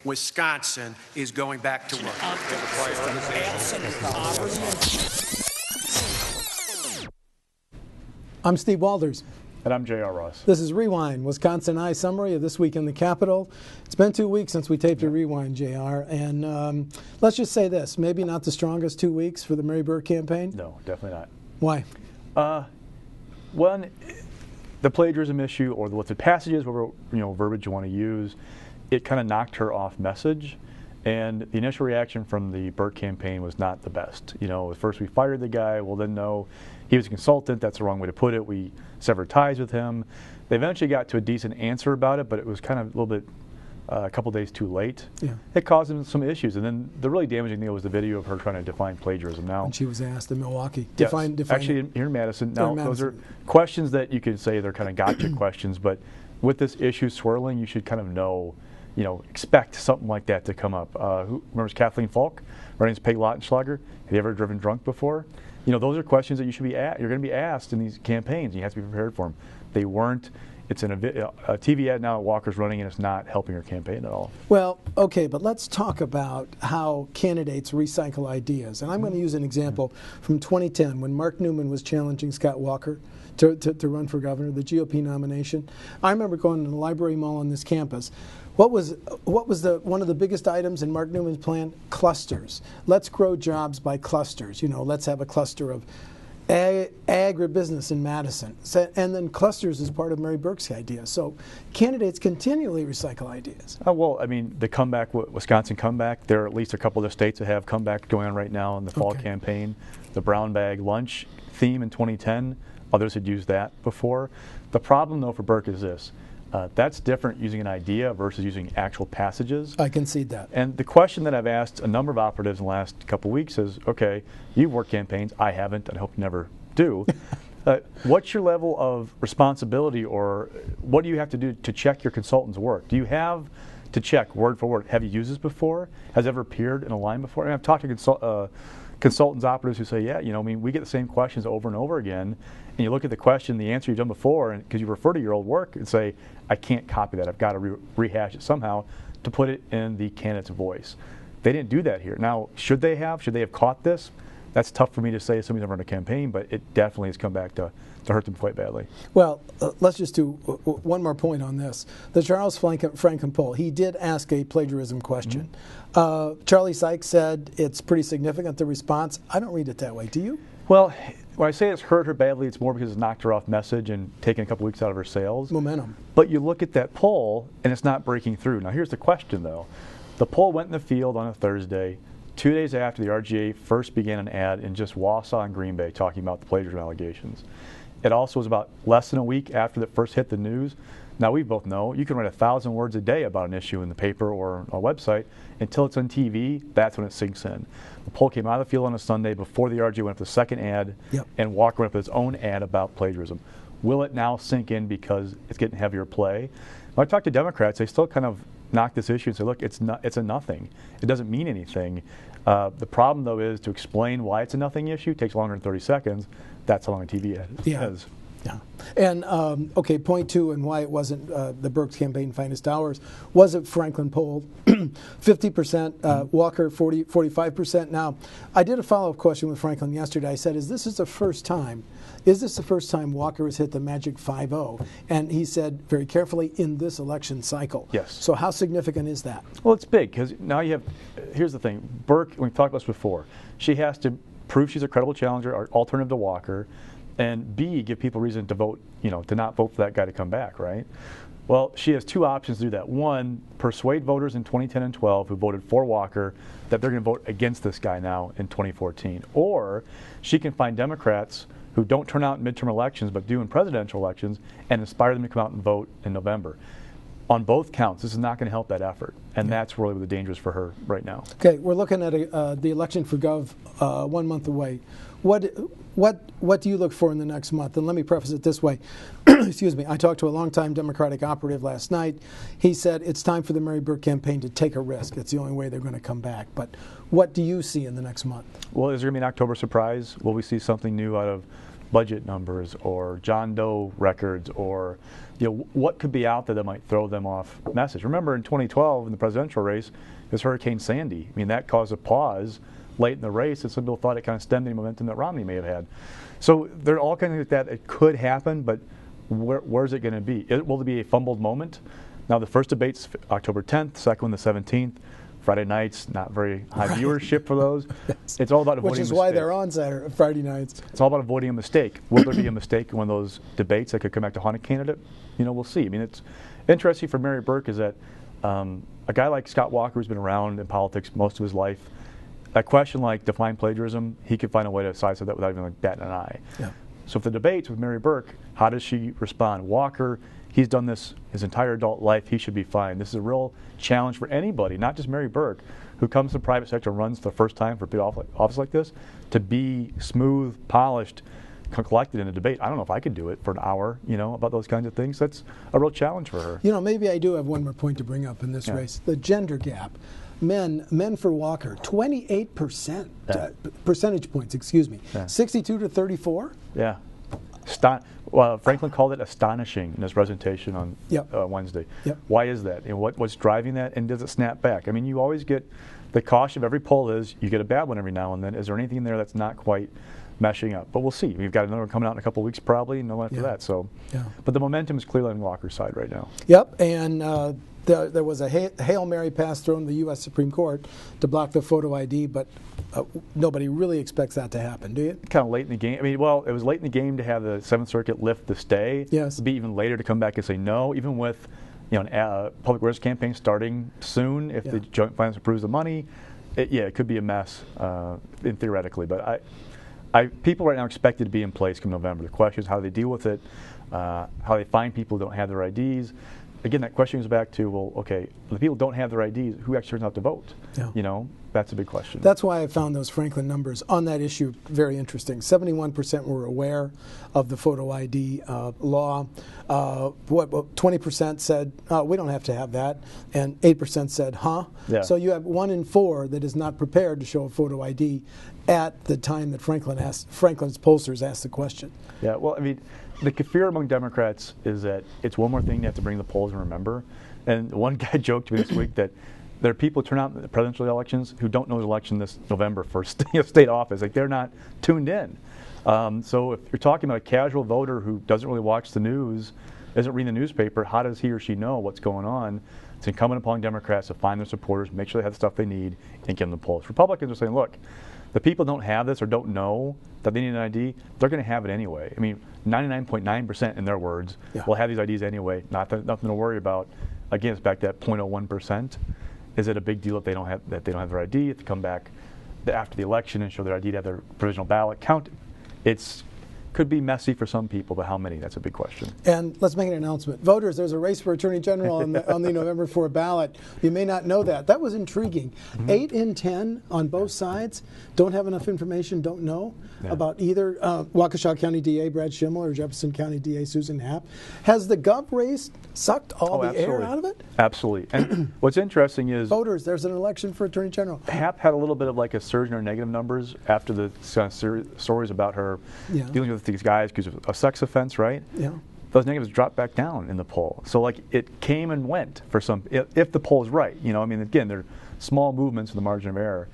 Wisconsin is going back to work. I'm Steve Walders. And I'm J.R. Ross. This is Rewind, Wisconsin Eye Summary of This Week in the Capitol. It's been 2 weeks since we taped a Rewind, JR, and let's just say this, maybe not the strongest 2 weeks for the Mary Burke campaign? No, definitely not. Why? One, the plagiarism issue, or what the passages, whatever verbiage you want to use, it kind of knocked her off message. And the initial reaction from the Burke campaign was not the best. At first we fired the guy, well then no, he was a consultant, that's the wrong way to put it. We severed ties with him. They eventually got to a decent answer about it, but it was kind of a little bit, a couple days too late. Yeah. It caused them some issues. And then the really damaging thing was the video of her trying to define plagiarism. Now, and she was asked in Milwaukee. Yes, actually here in Madison. Now, those are questions that you could say they're kind of gotcha questions, but with this issue swirling, you should kind of know, expect something like that to come up. Who remembers Kathleen Falk? Her name's Peg Lautenschlager. Have you ever driven drunk before? Those are questions that you should be you're going to be asked in these campaigns. You have to be prepared for them. They weren't. It's in a TV ad now that Walker's running, and it's not helping her campaign at all. Well, okay, but let's talk about how candidates recycle ideas. And I'm going to use an example from 2010 when Mark Newman was challenging Scott Walker to run for governor, the GOP nomination. I remember going to the Library Mall on this campus. What was one of the biggest items in Mark Newman's plan? Clusters. Let's grow jobs by clusters. Let's have a cluster of agribusiness in Madison. And then clusters is part of Mary Burke's idea. So candidates continually recycle ideas. Well, I mean, the comeback, Wisconsin comeback, there are at least a couple of states that have comeback going on right now in the fall campaign. The brown bag lunch theme in 2010, others had used that before. The problem, though, for Burke is this. That's different using an idea versus using actual passages. I concede that. And the question that I've asked a number of operatives in the last couple of weeks is, okay, you've worked campaigns, I haven't, and I hope you never do. What's your level of responsibility, or what do you have to do to check your consultant's work? Do you have to check word for word? Have you used this before? Has it ever appeared in a line before? And I've talked to consultants, operatives who say, yeah, we get the same questions over and over again, and you look at the question, the answer you've done before, and because you refer to your old work and say, I can't copy that, I've got to rehash it somehow to put it in the candidate's voice. They didn't do that here. Now, should they have caught this? That's tough for me to say as somebody's never run a campaign, but it definitely has come back to hurt them quite badly. Well, let's just do one more point on this. The Charles Franken poll, he did ask a plagiarism question. Charlie Sykes said it's pretty significant, the response. I don't read it that way. Do you? Well, when I say it's hurt her badly, it's more because it's knocked her off message and taken a couple weeks out of her sales. Momentum. But you look at that poll, and it's not breaking through. Now, here's the question, though. The poll went in the field on a Thursday, 2 days after the RGA first began an ad in just Wausau and Green Bay talking about the plagiarism allegations. It also was about less than a week after it first hit the news. Now, we both know you can write 1,000 words a day about an issue in the paper or a website. Until it's on TV, that's when it sinks in. The poll came out of the field on a Sunday before the RGA went up the second ad, and Walker went up with his own ad about plagiarism. Will it now sink in because it's getting heavier play? When I talk to Democrats, they still kind of knock this issue and say, look, it's a nothing. It doesn't mean anything. The problem, though, is to explain why it's a nothing issue takes longer than 30 seconds. That's how long a TV ad is. Yeah. And, okay, point two, and why it wasn't the Burke's campaign finest hours, was it Franklin poll, 50%, Walker 45%. Now, I did a follow-up question with Franklin yesterday. I said, is this the first time Walker has hit the magic 5-0? And he said, very carefully, in this election cycle. Yes. So how significant is that? Well, it's big, because now you have, here's the thing, Burke, we've talked about this before, she has to prove she's a credible challenger, or alternative to Walker, and B, give people reason to vote, to not vote for that guy to come back, right? Well, she has two options to do that. One, persuade voters in 2010 and 12 who voted for Walker that they're going to vote against this guy now in 2014. Or she can find Democrats who don't turn out in midterm elections but do in presidential elections and inspire them to come out and vote in November. On both counts, this is not going to help that effort, and that's really the danger is for her right now. Okay, we're looking at the election for Gov 1 month away. What do you look for in the next month? And let me preface it this way. Excuse me. I talked to a longtime Democratic operative last night. He said it's time for the Mary Burke campaign to take a risk. It's the only way they're going to come back. But what do you see in the next month? Well, is there going to be an October surprise? Will we see something new out of budget numbers or John Doe records or what could be out there that might throw them off message. Remember in 2012 in the presidential race, it was Hurricane Sandy. I mean, that caused a pause late in the race, and some people thought it kind of stemmed the momentum that Romney may have had. So there are all kinds of things like that. It could happen, but where's it going to be? Will it be a fumbled moment? Now, the first debate's October 10th, second one the 17th. Friday nights, not very high viewership for those. Yes. It's all about avoiding Which is mistakes. why they're on Friday nights. It's all about avoiding a mistake. Will there be a mistake in one of those debates that could come back to haunt a candidate? We'll see. I mean, it's interesting for Mary Burke is that a guy like Scott Walker, who's been around in politics most of his life, a question like define plagiarism, he could find a way to sidestep that without even batting an eye. Yeah. So if the debates with Mary Burke, how does she respond? Walker, he's done this his entire adult life. He should be fine. This is a real challenge for anybody, not just Mary Burke, who comes to the private sector and runs for the first time for a big office like this, to be smooth, polished, collected in a debate. I don't know if I could do it for an hour, about those kinds of things. That's a real challenge for her. Maybe I do have one more point to bring up in this race. The gender gap. Men for Walker, 28% percentage points, excuse me. 62 to 34? Yeah. Franklin called it astonishing in his presentation on Wednesday. Yep. Why is that? And what's driving that? And does it snap back? I mean, you always get the caution of every poll is you get a bad one every now and then. Is there anything in there that's not quite meshing up? But we'll see. We've got another one coming out in a couple of weeks probably, and no after that. So, but the momentum is clearly on Walker's side right now. Yep, and there was a Hail Mary pass thrown to the U.S. Supreme Court to block the photo ID, but nobody really expects that to happen, do you? Kind of late in the game. I mean, it was late in the game to have the Seventh Circuit lift the stay. Yes. It'd be even later to come back and say no, even with a public awareness campaign starting soon if the joint finance approves the money. It could be a mess theoretically, but people right now expect it to be in place come November. The question is how they deal with it, how they find people who don't have their IDs. Again, that question goes back to, well, okay, the people who don't have their IDs, who actually turns out to vote? Yeah. That's a big question. That's why I found those Franklin numbers on that issue very interesting. 71% were aware of the photo ID law. 20% said, we don't have to have that. And 8% said, huh? Yeah. So you have 1 in 4 that is not prepared to show a photo ID at the time that Franklin's pollsters asked the question. Yeah, well, I mean, the fear among Democrats is that it's one more thing they have to bring to the polls and remember. And one guy joked to me this week that there are people who turn out in the presidential elections who don't know the election this November for state office. Like, they're not tuned in. So if you're talking about a casual voter who doesn't really watch the news, isn't reading the newspaper, how does he or she know what's going on? It's incumbent upon Democrats to find their supporters, make sure they have the stuff they need, and get them the polls. Republicans are saying, look, the people don't have this or don't know that they need an ID, they're going to have it anyway. I mean, 99.9% in their words will have these IDs anyway. Nothing to worry about. Again, it's back to that 0.01%. Is it a big deal if they don't have their ID? If they come back after the election and show their ID to have their provisional ballot counted? It's could be messy for some people, but how many? That's a big question. And let's make an announcement. Voters, there's a race for Attorney General on the November 4 ballot. You may not know that. That was intriguing. 8 in 10 on both sides don't have enough information, don't know about either Waukesha County DA Brad Schimmel or Jefferson County DA Susan Happ. Has the Gov race sucked all the air out of it? Absolutely. And what's interesting is voters, there's an election for Attorney General. Happ had a little bit of like a surge in her negative numbers after the stories about her dealing with these guys because of a sex offense, right? Yeah. Those negatives dropped back down in the poll. So like it came and went for some, if the poll is right. I mean, again, they're small movements in the margin of error.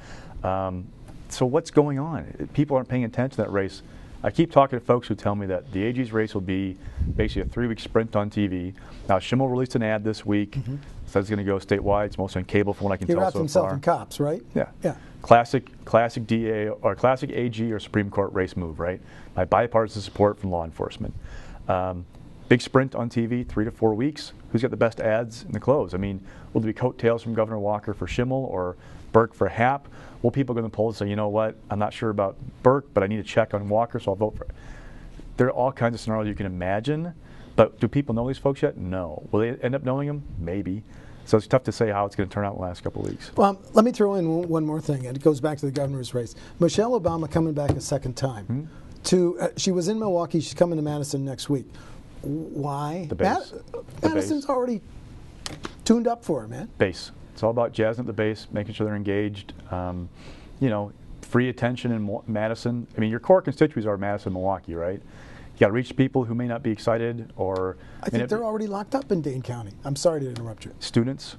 So what's going on? People aren't paying attention to that race. I keep talking to folks who tell me that the AG's race will be basically a 3-week sprint on TV. Now, Schimmel released an ad this week. Says it's going to go statewide. It's mostly on cable from what I can tell so far. He wrapped himself in cops, right? Yeah. Yeah. Classic DA or classic AG or Supreme Court race move, right? By bipartisan support from law enforcement. Big sprint on TV, 3 to 4 weeks. Who's got the best ads in the close? I mean, will there be coattails from Governor Walker for Schimmel or Burke for Happ? Will people go to the polls and say, you know what, I'm not sure about Burke, but I need to check on Walker, so I'll vote for it. There are all kinds of scenarios you can imagine, but do people know these folks yet? No. Will they end up knowing them? Maybe. So it's tough to say how it's going to turn out in the last couple of weeks. Well, let me throw in one more thing, and it goes back to the governor's race. Michelle Obama coming back a second time. She was in Milwaukee. She's coming to Madison next week. Why? The base. Madison's already tuned up for her, man. Base. It's all about jazzing up the base, making sure they're engaged. free attention in Madison. I mean, your core constituencies are Madison, Milwaukee, right? You got to reach people who may not be excited, or I think they're already locked up in Dane County. I'm sorry to interrupt you. students.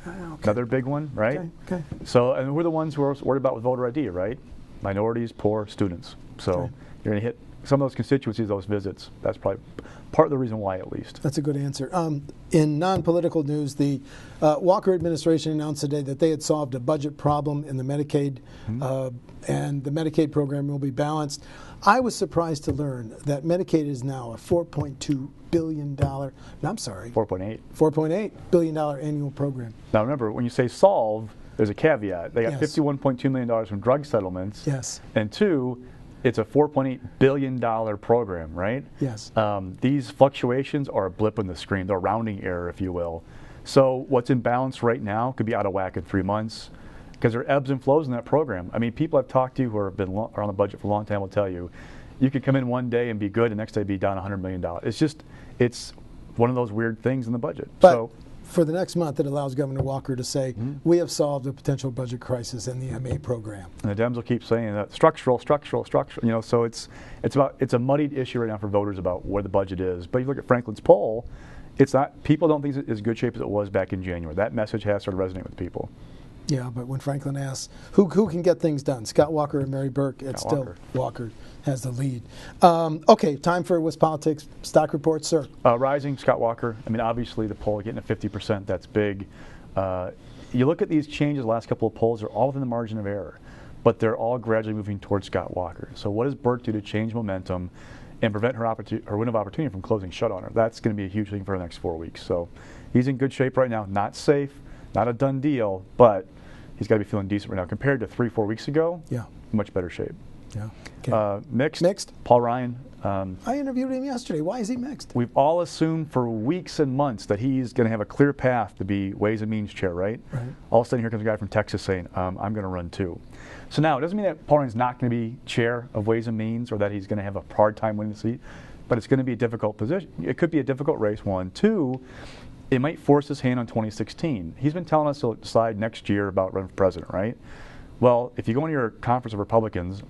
Okay. Another big one, right? Okay. So, and we're the ones who are worried about with voter ID, right? Minorities, poor, students. So Okay. you're going to hit some of those constituencies, those visits. That's probably part of the reason why, at least. That's a good answer. In non-political news, the Walker administration announced today that they had solved a budget problem in the Medicaid, and the Medicaid program will be balanced. I was surprised to learn that Medicaid is now a $4.2 billion, no, I'm sorry, 4.8. $4.8 billion annual program. Now remember, when you say solve, there's a caveat. They got Yes. $51.2 million from drug settlements. Yes. And two, it's a $4.8 billion program, right? Yes. These fluctuations are a blip on the screen. They're a rounding error, if you will. So what's in balance right now could be out of whack in 3 months, because there are ebbs and flows in that program. I mean, people I've talked to who have been are on the budget for a long time will tell you, you could come in one day and be good, and the next day be down $100 million. It's one of those weird things in the budget. But So for the next month, it allows Governor Walker to say, we have solved a potential budget crisis in the MA program. and the Dems will keep saying that structural. You know, so it's a muddied issue right now for voters about where the budget is. But if you look at Franklin's poll, it's not. People don't think it's as good shape as it was back in January. That message has started resonating with people. Yeah, but when Franklin asks who can get things done, Scott Walker and Mary Burke, it's Scott still Walker. Walker has the lead. Okay, time for West Politics stock report, sir. Rising, Scott Walker. I mean, obviously the poll getting to 50%. That's big. You look at these changes. The last couple of polls are all within the margin of error, but they're all gradually moving towards Scott Walker. So what does Burke do to change momentum and prevent her win of opportunity from closing shut on her? That's going to be a huge thing for the next 4 weeks. So he's in good shape right now. Not safe, not a done deal, but he's got to be feeling decent right now. Compared to 3-4 weeks ago, Yeah. much better shape. Yeah. Okay. Mixed. Paul Ryan. I interviewed him yesterday. Why is he mixed? We've all assumed for weeks and months that he's going to have a clear path to be Ways and Means chair, right? Right. All of a sudden, here comes a guy from Texas saying, I'm going to run too. So now, it doesn't mean that Paul Ryan's not going to be chair of Ways and Means or that he's going to have a hard time winning the seat, but it's going to be a difficult position. It could be a difficult race, one. Two, it might force his hand on 2016. He's been telling us to decide next year about running for president, right? Well, if you go into your conference of Republicans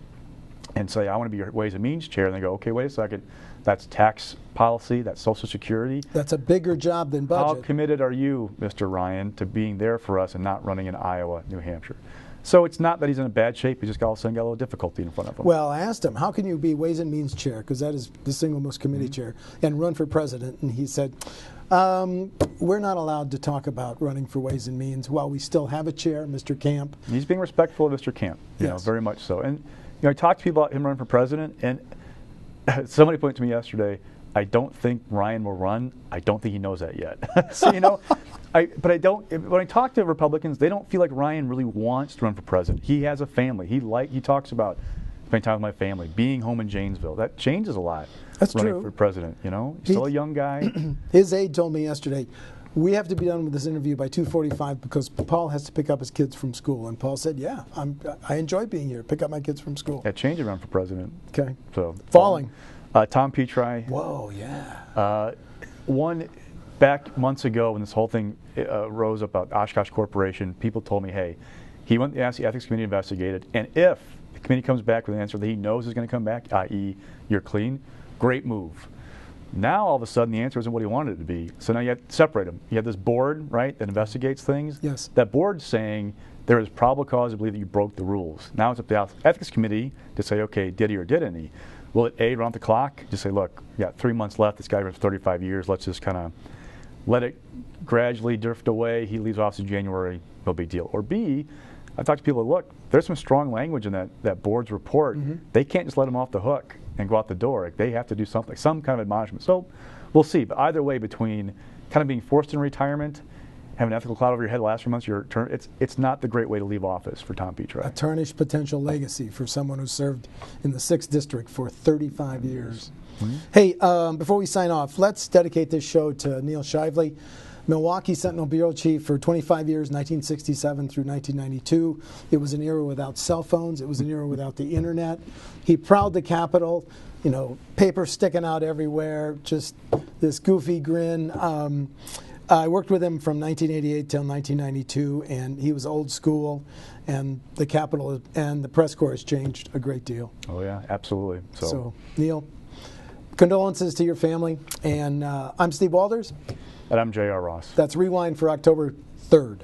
and say, I want to be your Ways and Means chair, and they go, okay, wait a second, that's tax policy, that's Social Security. That's a bigger job than How budget. committed are you, Mr. Ryan, to being there for us and not running in Iowa, New Hampshire? So it's not that he's in a bad shape, he just all of a sudden got a little difficulty in front of him. Well, I asked him, how can you be Ways and Means chair, because that is the single most committee chair, and run for president? And he said, we're not allowed to talk about running for Ways and Means while we still have a chair, Mr. Camp. He's being respectful of Mr. Camp, you know, Yes. very much so. And I talked to people about him running for president, and somebody pointed to me yesterday, I don't think Ryan will run. I don't think he knows that yet. So, you know, when I talk to Republicans, they don't feel like Ryan really wants to run for president. He has a family. He talks about spending time with my family, being home in Janesville. That changes a lot. That's running true. for president, you know? He's still a young guy. His aide told me yesterday, we have to be done with this interview by 2:45 because Paul has to pick up his kids from school. And Paul said, yeah, I enjoy being here, pick up my kids from school. That change around for president. Okay. So Falling. Tom Petri. Whoa, yeah. One, back months ago when this whole thing rose up about Oshkosh Corporation, people told me, hey, he went to ask the Ethics Committee to investigate it, and if the committee comes back with an answer that he knows is going to come back, i.e. you're clean, great move. Now all of a sudden the answer isn't what he wanted it to be. So now you have to separate them. You have this board, right, that investigates things. Yes. That board's saying there is probable cause to believe that you broke the rules. Now it's up to the Ethics Committee to say, okay, did he or didn't he? Will it A, run the clock, just say, look, we got 3 months left, this guy runs 35 years, let's just kind of let it gradually drift away, he leaves office in January, no big deal. Or B, I've talked to people, look, there's some strong language in that board's report. They can't just let him off the hook and go out the door. They have to do something, some kind of admonishment. So we'll see, but either way, between kind of being forced in retirement, having an ethical cloud over your head the last few months, your term, it's not the great way to leave office for Tom Petri. A tarnished potential legacy for someone who served in the 6th District for 35 years. Hey, before we sign off, let's dedicate this show to Neil Shively, Milwaukee Sentinel Bureau Chief for 25 years, 1967 through 1992. It was an era without cell phones. It was an era without the internet. He prowled the Capitol, you know, paper sticking out everywhere, just this goofy grin. I worked with him from 1988 till 1992, and he was old school, and the Capitol and the press corps has changed a great deal. Oh yeah, absolutely. So Neil, condolences to your family, and I'm Steve Walders. And I'm J.R. Ross. That's Rewind for October 3rd.